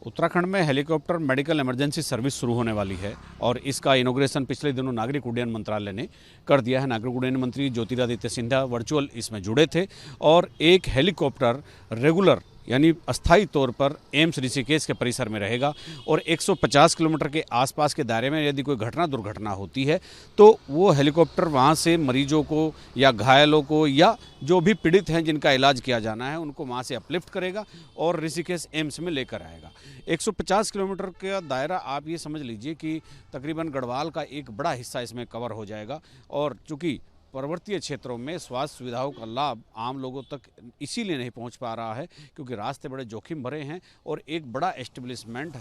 उत्तराखंड में helicopter medical emergency service शुरू होने वाली है और इसका इनॉग्रेशन पिछले दिनों नागरिक उड्डयन मंत्रालय ने कर दिया है। नागरिक उड्डयन मंत्री ज्योतिरादित्य सिंधिया वर्चुअल इसमें जुड़े थे और एक हेलीकॉप्टर रेगुलर यानी अस्थायी तौर पर एम्स ऋषिकेश के परिसर में रहेगा और 150 किलोमीटर के आसपास के दायरे में यदि कोई दुर्घटना होती है तो वो हेलीकॉप्टर वहाँ से मरीजों को या घायलों को या जो भी पीड़ित हैं जिनका इलाज किया जाना है उनको वहाँ से अपलिफ्ट करेगा और ऋषिकेश एम्स में लेकर आएगा। 150 किलोमीटर का दायरा आप ये समझ लीजिए कि तकरीबन गढ़वाल का एक बड़ा हिस्सा इसमें कवर हो जाएगा और चूँकि पर्वतीय क्षेत्रों में स्वास्थ्य सुविधाओं का लाभ आम लोगों तक इसीलिए नहीं पहुंच पा रहा है क्योंकि रास्ते बड़े जोखिम भरे हैं और एक बड़ा एस्टेब्लिशमेंट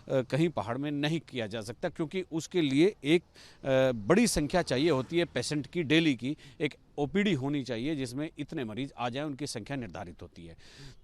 कहीं पहाड़ में नहीं किया जा सकता क्योंकि उसके लिए एक बड़ी संख्या चाहिए होती है पेशेंट की डेली की। एक ओपीडी होनी चाहिए जिसमें इतने मरीज आ जाएं, उनकी संख्या निर्धारित होती है।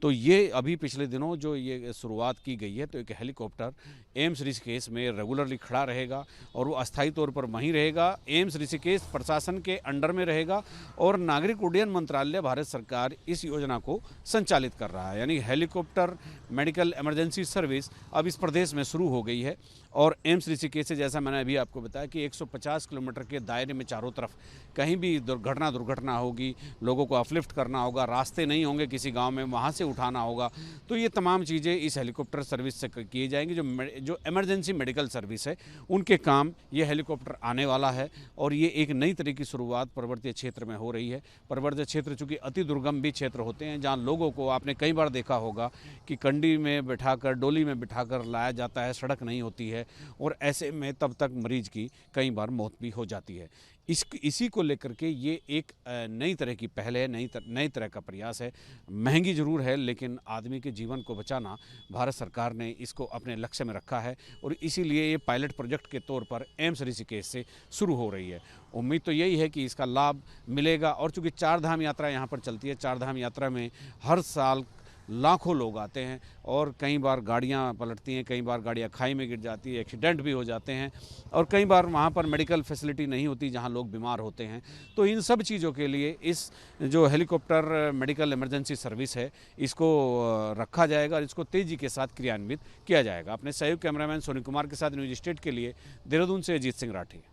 तो ये अभी पिछले दिनों जो ये शुरुआत की गई है तो एक हेलीकॉप्टर एम्स ऋषिकेश में रेगुलरली खड़ा रहेगा और वो अस्थायी तौर पर वहीं रहेगा। एम्स ऋषिकेश प्रशासन के अंडर में रहेगा और नागरिक उड्डयन मंत्रालय भारत सरकार इस योजना को संचालित कर रहा है। यानी हेलीकॉप्टर मेडिकल इमरजेंसी सर्विस अब इस प्रदेश में शुरू हो गई है और एम्स ऋषिकेश से जैसा मैंने अभी आपको बताया कि 150 किलोमीटर के दायरे में चारों तरफ कहीं भी दुर्घटना होगी, लोगों को अपलिफ्ट करना होगा, रास्ते नहीं होंगे किसी गांव में, वहां से उठाना होगा, तो ये तमाम चीज़ें इस हेलीकॉप्टर सर्विस से किए जाएंगी। जो इमरजेंसी मेडिकल सर्विस है उनके काम ये हेलीकॉप्टर आने वाला है और ये एक नई तरह की शुरुआत पर्वतीय क्षेत्र में हो रही है। पर्वतीय क्षेत्र चूँकि अति दुर्गम भी क्षेत्र होते हैं जहाँ लोगों को आपने कई बार देखा होगा कि कंडी में बिठाकर डोली में बिठाकर लाया जाता है, सड़क नहीं होती है और ऐसे में तब तक मरीज की कई बार मौत भी हो जाती है। इसी को लेकर के ये एक नई तरह की पहल है, नई तरह का प्रयास है। महंगी जरूर है लेकिन आदमी के जीवन को बचाना भारत सरकार ने इसको अपने लक्ष्य में रखा है और इसीलिए ये पायलट प्रोजेक्ट के तौर पर एम्स ऋषिकेश से शुरू हो रही है। उम्मीद तो यही है कि इसका लाभ मिलेगा और चूँकि चार धाम यात्रा यहाँ पर चलती है, चार धाम यात्रा में हर साल लाखों लोग आते हैं और कई बार गाड़ियाँ पलटती हैं, कई बार गाड़ियाँ खाई में गिर जाती है, एक्सीडेंट भी हो जाते हैं और कई बार वहाँ पर मेडिकल फैसिलिटी नहीं होती जहाँ लोग बीमार होते हैं। तो इन सब चीज़ों के लिए इस जो हेलीकॉप्टर मेडिकल इमरजेंसी सर्विस है इसको रखा जाएगा और इसको तेज़ी के साथ क्रियान्वित किया जाएगा। अपने सहयोग कैमरामैन सोनी कुमार के साथ न्यूज स्टेट के लिए देहरादून से अजीत सिंह राठी।